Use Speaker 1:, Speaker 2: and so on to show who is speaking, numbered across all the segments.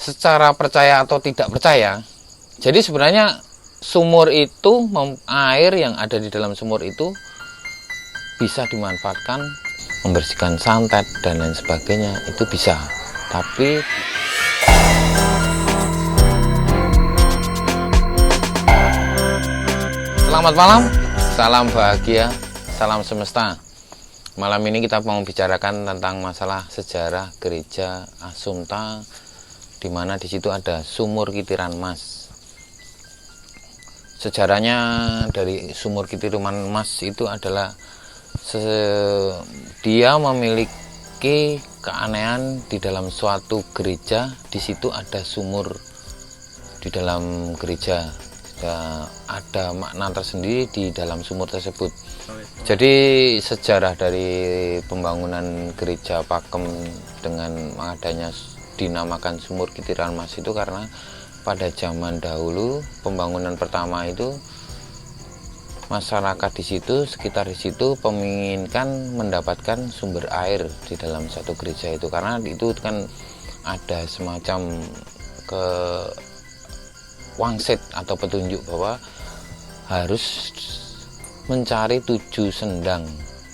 Speaker 1: secara percaya atau tidak percaya. Jadi sebenarnya sumur itu, air yang ada di dalam sumur itu bisa dimanfaatkan membersihkan santet dan lain sebagainya, itu bisa. Tapi selamat malam, salam bahagia, salam semesta. Malam ini kita mau bicarakan tentang masalah sejarah gereja Assumpta, di mana di situ ada sumur Kitiran Mas. Sejarahnya dari sumur Kitiran Mas itu adalah dia memiliki keanehan di dalam suatu gereja. Di situ ada sumur di dalam gereja, ada makna tersendiri di dalam sumur tersebut. Jadi sejarah dari pembangunan gereja Pakem dengan adanya dinamakan sumur Kitiran Mas itu karena pada zaman dahulu pembangunan pertama itu masyarakat di situ, sekitar di situ menginginkan mendapatkan sumber air di dalam satu gereja itu, karena itu kan ada semacam wangsit atau petunjuk bahwa harus mencari 7 sendang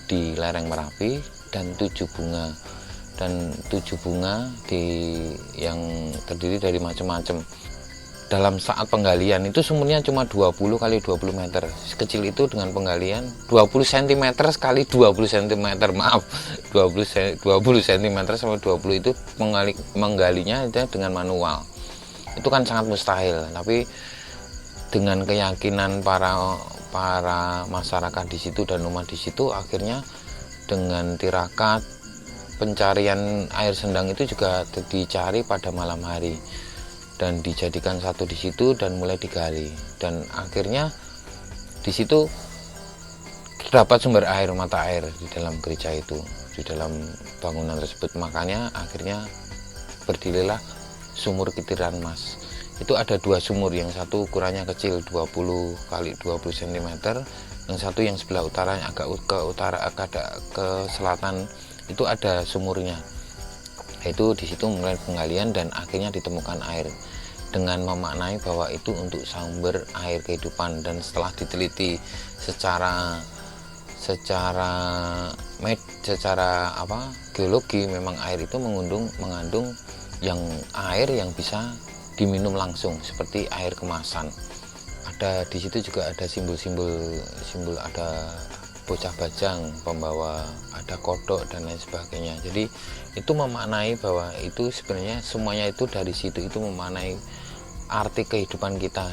Speaker 1: di lereng Merapi dan 7 bunga, dan 7 bunga yang terdiri dari macam-macam. Dalam saat penggalian itu sumurnya cuma 20 kali 20 meter, sekecil itu dengan penggalian 20 cm kali 20 cm, maaf 20 cm sama 20 itu menggalinya itu dengan manual. Itu kan sangat mustahil, tapi dengan keyakinan para masyarakat di situ dan umat di situ, akhirnya dengan tirakat pencarian air sendang itu juga dicari pada malam hari dan dijadikan satu di situ dan mulai digali, dan akhirnya di situ terdapat sumber air, mata air di dalam gereja itu, di dalam bangunan tersebut. Makanya akhirnya berdirilah sumur Kitiran Mas. Itu ada 2 sumur, yang satu ukurannya kecil 20 kali 20 cm, yang satu yang sebelah utara agak ke selatan itu ada sumurnya. Itu di situ mulai penggalian dan akhirnya ditemukan air, dengan memaknai bahwa itu untuk sumber air kehidupan. Dan setelah diteliti secara geologi, memang air itu mengandung air yang bisa diminum langsung seperti air kemasan. Ada di situ juga ada simbol, ada bocah bajang pembawa, ada kodok dan lain sebagainya. Jadi itu memaknai bahwa itu sebenarnya semuanya itu dari situ, itu memaknai arti kehidupan kita,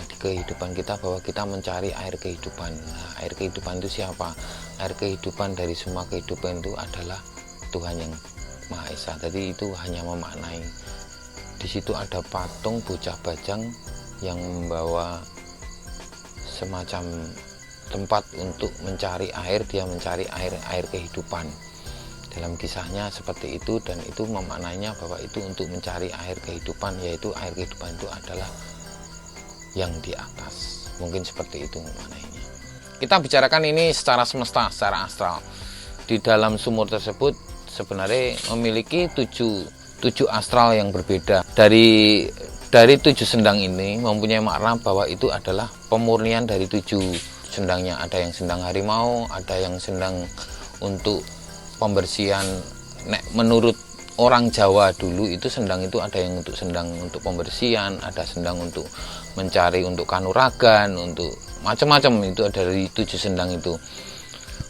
Speaker 1: bahwa kita mencari air kehidupan. Nah, air kehidupan itu siapa? Air kehidupan dari semua kehidupan itu adalah Tuhan yang Maha Esa. Jadi itu hanya memaknai. Di situ ada patung bocah bajang yang membawa semacam tempat untuk mencari air, dia mencari air kehidupan. Dalam kisahnya seperti itu, dan itu memaknainya bahwa itu untuk mencari air kehidupan, yaitu air kehidupan itu adalah yang di atas. Mungkin seperti itu memaknainya. Kita bicarakan ini secara semesta, secara astral. Di dalam sumur tersebut sebenarnya memiliki 7 astral yang berbeda. Dari 7 sendang ini mempunyai makna bahwa itu adalah pemurnian dari 7 sendangnya. Ada yang sendang harimau, ada yang sendang untuk pembersihan. Menurut orang Jawa dulu itu sendang itu ada yang untuk sendang untuk pembersihan, ada sendang untuk mencari untuk kanuragan, untuk macam-macam. Itu ada dari 7 sendang itu.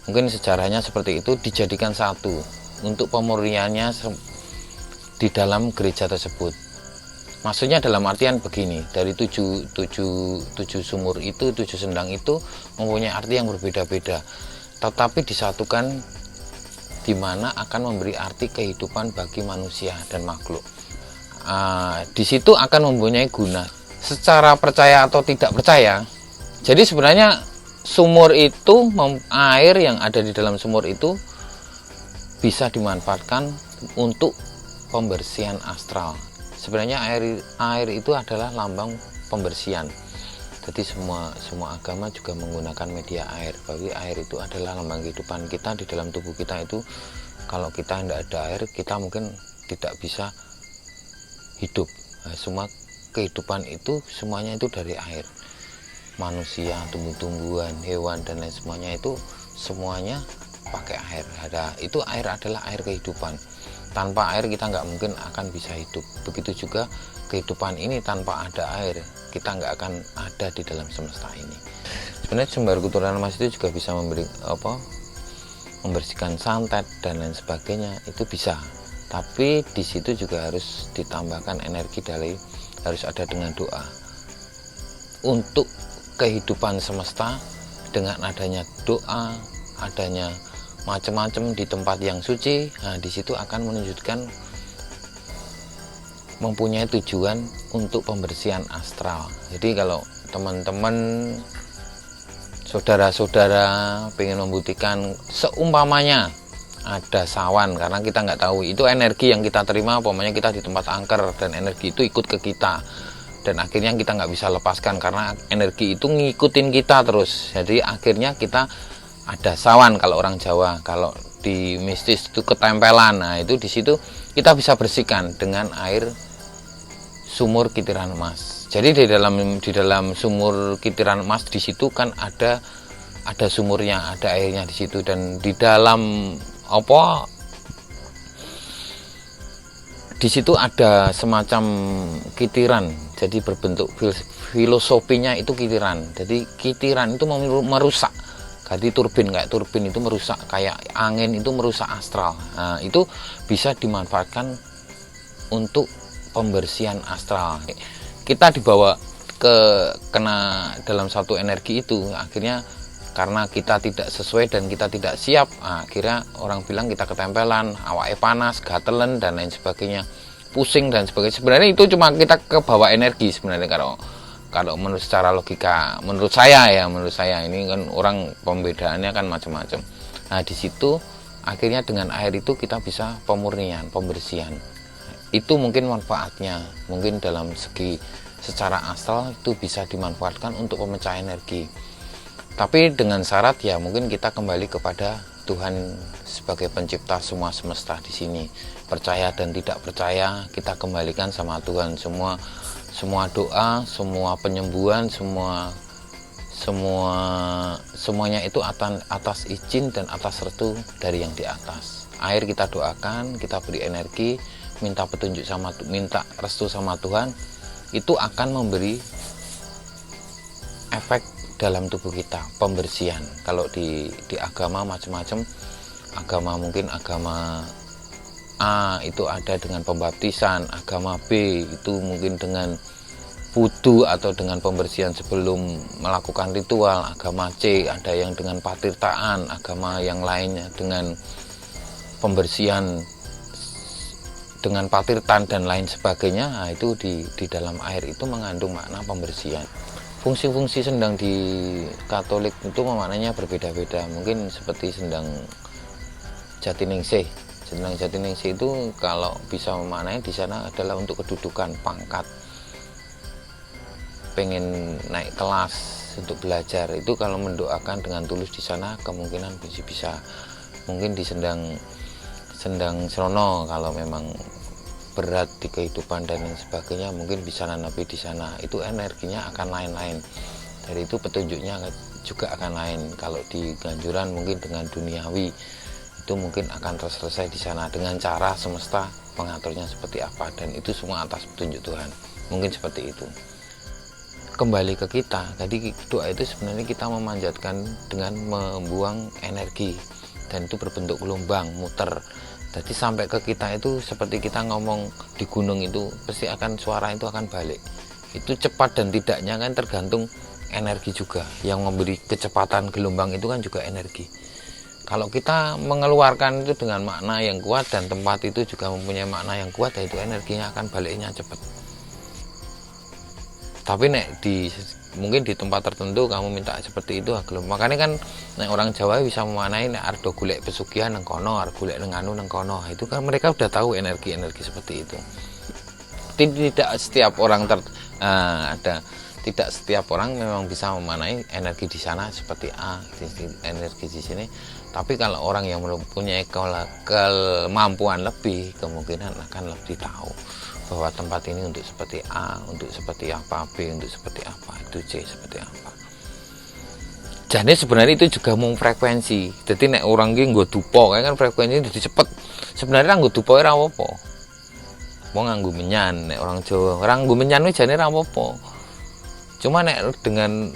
Speaker 1: Mungkin sejarahnya seperti itu, dijadikan satu untuk pemurniannya di dalam gereja tersebut. Maksudnya dalam artian begini, dari 7 sumur itu, 7 sendang itu mempunyai arti yang berbeda-beda, tetapi disatukan di mana akan memberi arti kehidupan bagi manusia dan makhluk. Di situ akan mempunyai guna secara percaya atau tidak percaya. Jadi sebenarnya sumur itu, air yang ada di dalam sumur itu bisa dimanfaatkan untuk pembersihan astral. Sebenarnya air itu adalah lambang pembersihan. Jadi semua agama juga menggunakan media air. Bagi air itu adalah lambang kehidupan kita di dalam tubuh kita itu. Kalau kita tidak ada air, kita mungkin tidak bisa hidup. Semua kehidupan itu semuanya itu dari air. Manusia, tumbuh-tumbuhan, hewan dan lain semuanya itu semuanya pakai air. Itu air adalah air kehidupan. Tanpa air kita nggak mungkin akan bisa hidup. Begitu juga kehidupan ini, tanpa ada air kita nggak akan ada di dalam semesta ini. Sebenarnya sumber kotoran emas itu juga bisa membersihkan santet dan lain sebagainya, itu bisa. Tapi di situ juga harus ditambahkan energi harus ada dengan doa. Untuk kehidupan semesta, dengan adanya doa, adanya macam-macam di tempat yang suci, di situ akan menunjukkan mempunyai tujuan untuk pembersihan astral. Jadi kalau teman-teman, saudara-saudara pengen membuktikan, seumpamanya ada sawan, karena kita nggak tahu itu energi yang kita terima, umpamanya kita di tempat angker dan energi itu ikut ke kita, dan akhirnya kita nggak bisa lepaskan karena energi itu ngikutin kita terus. Jadi akhirnya kita ada sawan kalau orang Jawa, kalau di mistis itu ketempelan. Nah itu di situ kita bisa bersihkan dengan air sumur kitiran emas. Jadi di dalam sumur kitiran emas di situ kan ada sumurnya, ada airnya di situ, dan di dalam di situ ada semacam kitiran. Jadi berbentuk filosofinya itu kitiran. Jadi kitiran itu merusak. Jadi kayak turbin itu merusak, kayak angin itu merusak astral. Nah, itu bisa dimanfaatkan untuk pembersihan astral. Kita dibawa kena dalam satu energi itu, akhirnya karena kita tidak sesuai dan kita tidak siap, akhirnya orang bilang kita ketempelan, awake panas, gatelen dan lain sebagainya, pusing dan sebagainya. Sebenarnya itu cuma kita kebawa energi sebenarnya. Kalau menurut secara logika, menurut saya ini kan orang pembedaannya kan macam-macam. Nah di situ akhirnya dengan air itu kita bisa pemurnian, pembersihan. Itu mungkin manfaatnya, mungkin dalam segi secara astral itu bisa dimanfaatkan untuk pemecah energi. Tapi dengan syarat ya mungkin kita kembali kepada Tuhan sebagai pencipta semua semesta di sini. Percaya dan tidak percaya kita kembalikan sama Tuhan. Semua doa, semua penyembuhan, semuanya itu atas izin dan atas restu dari yang di atas. Air kita doakan, kita beri energi, minta petunjuk minta restu sama Tuhan, itu akan memberi efek dalam tubuh kita, pembersihan. Kalau di agama macam-macam, mungkin agama A itu ada dengan pembaptisan, agama B itu mungkin dengan wudu atau dengan pembersihan sebelum melakukan ritual, agama C ada yang dengan patirtaan, agama yang lainnya dengan pembersihan dengan patirtan dan lain sebagainya. Nah, itu di dalam air itu mengandung makna pembersihan. Fungsi-fungsi sendang di Katolik itu maknanya berbeda-beda. Mungkin seperti sendang Jatiningsih. Sendang Jatiningsih itu kalau bisa memaknai di sana adalah untuk kedudukan, pangkat, pengen naik kelas untuk belajar. Itu kalau mendoakan dengan tulus di sana kemungkinan bisa. Mungkin di sendang Srono kalau memang berat di kehidupan dan lain sebagainya, mungkin bisa nanapi di sana. Itu energinya akan lain-lain. Dari itu petunjuknya juga akan lain. Kalau di Ganjuran mungkin dengan duniawi, itu mungkin akan terselesai di sana dengan cara semesta mengaturnya seperti apa, dan itu semua atas petunjuk Tuhan. Mungkin seperti itu. Kembali ke kita, jadi doa itu sebenarnya kita memanjatkan dengan membuang energi, dan itu berbentuk gelombang muter. Jadi sampai ke kita itu seperti kita ngomong di gunung itu pasti akan suara itu akan balik. Itu cepat dan tidaknya kan tergantung energi juga. Yang memberi kecepatan gelombang itu kan juga energi. Kalau kita mengeluarkan itu dengan makna yang kuat dan tempat itu juga mempunyai makna yang kuat, ya itu energinya akan baliknya cepat. Tapi mungkin di tempat tertentu kamu minta seperti itu, makanya kan orang Jawa bisa memaknai ardo golek pesugihan nang kono, ardo golek nang anu nang kono. Itu kan mereka udah tahu energi-energi seperti itu. Tidak setiap orang tidak setiap orang memang bisa memaknai energi di sana seperti A, energi di sini. Tapi kalau orang yang mempunyai kemampuan lebih, kemungkinan akan lebih tahu. bahwa tempat ini untuk seperti A, untuk seperti apa, B untuk seperti apa, itu C seperti apa. Jadi sebenarnya itu juga mau frekuensi. Jadi nek orang ki nggo dupa kan frekuensinya jadi cepet. Sebenarnya nggo dupa ora apa-apa. Mau nganggo menyan, nek orang Jawa orang nganggo menyan wis jane ora apa-apa. Cuma nek dengan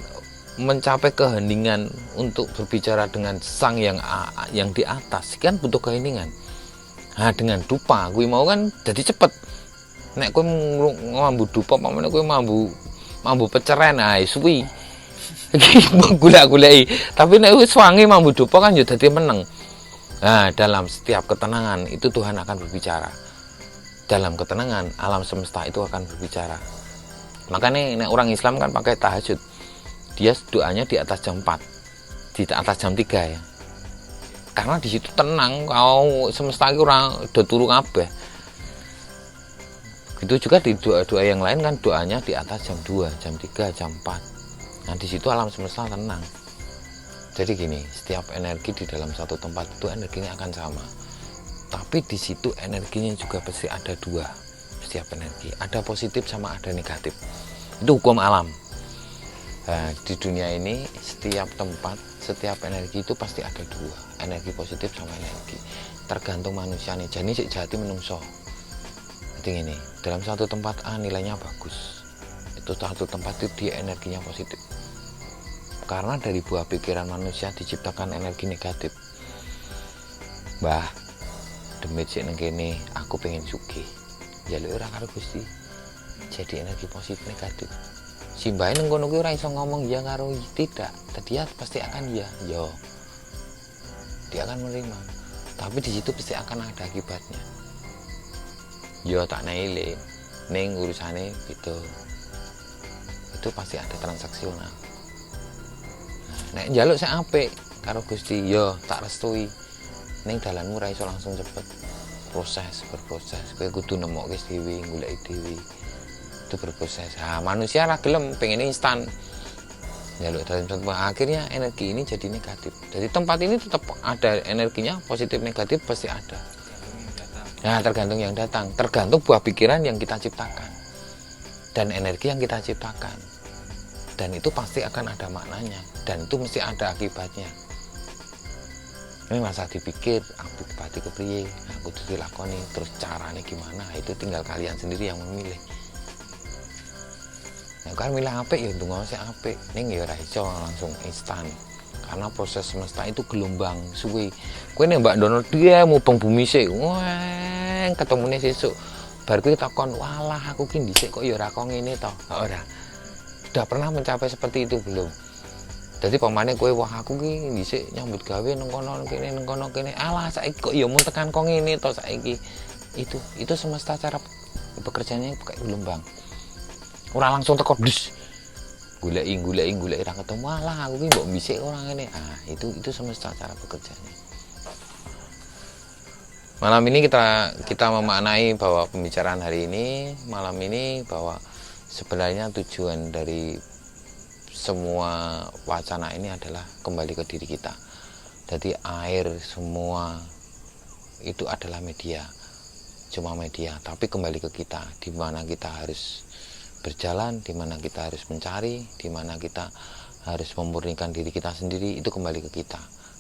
Speaker 1: mencapai keheningan untuk berbicara dengan sang yang di atas kan butuh keheningan. Nah dengan dupa kuwi mau kan jadi cepet. Nek kowe mambu dupa pamane kowe mambu peceren ae suwi. Iki gula-gulai. Tapi nek wis wangi mambu dupa kan ya dadi meneng. Nah, dalam setiap ketenangan itu Tuhan akan berbicara. Dalam ketenangan alam semesta itu akan berbicara. Makanya nek orang Islam kan pakai tahajud. Dia doanya di atas jam 4. Di atas jam 3 ya. Karena di situ tenang, kau semesta iki ora do turu kabeh. Itu juga di doa-doa yang lain kan doanya di atas jam 2, jam 3, jam 4. Nah di situ alam semesta tenang. Jadi gini, setiap energi di dalam satu tempat itu energinya akan sama. Tapi di situ energinya juga pasti ada dua. Setiap energi ada positif sama ada negatif. Itu hukum alam. Nah, di dunia ini setiap tempat, setiap energi itu pasti ada dua. Energi positif sama energi. Tergantung manusia nih. Jadi sik jati menungso. Jadi ini dalam satu tempat A nilainya bagus, itu satu tempat itu dia energinya positif, karena dari buah pikiran manusia diciptakan energi negatif. Mbah demit sik nang kene aku pengen sugih, njaluk ora karo Gusti, jadi energi positif negatif. Si mbah nang kono kuwi ora iso ngomong ya karo tidak, dia pasti akan ya, dia akan menerima, tapi di situ pasti akan ada akibatnya. Yo tak naile ning urusane itu pasti ada transaksional. Nek njaluk sak apik karo Gusti yo tak restui ning dalanmu ora iso langsung cepet, berproses kowe kudu nemokke dhewe, goleki dhewe, itu berproses. Manusia ra gelem pengen instan, njaluk dalam tempat akhirnya energi ini jadi negatif. Jadi tempat ini tetap ada energinya positif negatif pasti ada. Nah, tergantung yang datang, tergantung buah pikiran yang kita ciptakan dan energi yang kita ciptakan, dan itu pasti akan ada maknanya dan itu mesti ada akibatnya. Ini masa dipikir aku pati kepriye, aku tuh dilakoni terus caranya gimana, itu tinggal kalian sendiri yang memilih. Nah, kan milih apik ya ndonga sik apik, ning ya ora iso langsung instan. Karena proses semesta itu gelombang suwi. Kowe nek Mbak Dono dia mubeng bumi sik. Wah, ketemune sesuk. Bar kuwi takon, "Walah, aku ki dhisik kok ya ora kok ngene to?" Ora. Sudah pernah mencapai seperti itu belum? Jadi pamane kowe wah aku ki dhisik nyambut gawe nang kono kene nang kono kene. Alah, saiki kok ya mun tekan kok ngene to saiki. Itu semesta cara bekerjanya kayak gelombang. Ora langsung teko dus. Gulai ra ketemu, alah aku ki mbok bisik orang ini. Itu semesta cara bekerjanya. Malam ini kita memaknai bahwa pembicaraan hari ini malam ini bahwa sebenarnya tujuan dari semua wacana ini adalah kembali ke diri kita. Jadi air semua itu adalah media, cuma media, tapi kembali ke kita, di mana kita harus berjalan, di mana kita harus mencari, di mana kita harus memurnikan diri kita sendiri, itu kembali ke kita.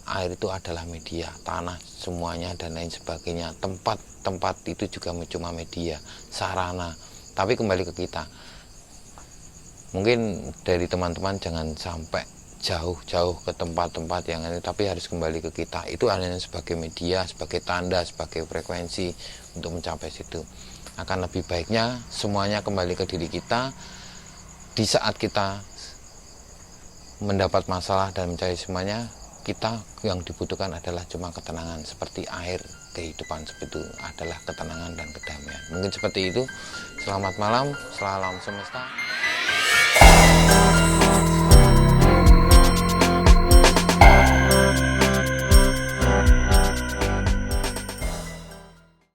Speaker 1: Air itu adalah media, tanah semuanya dan lain sebagainya. Tempat itu juga cuma media, sarana, tapi kembali ke kita. Mungkin dari teman-teman jangan sampai jauh-jauh ke tempat-tempat yang ini, tapi harus kembali ke kita. Itu hanya sebagai media, sebagai tanda, sebagai frekuensi untuk mencapai situ. Akan lebih baiknya semuanya kembali ke diri kita. Di saat kita mendapat masalah dan mencari semuanya, kita yang dibutuhkan adalah cuma ketenangan. Seperti air kehidupan seperti itu adalah ketenangan dan kedamaian. Mungkin seperti itu. Selamat malam, salam semesta.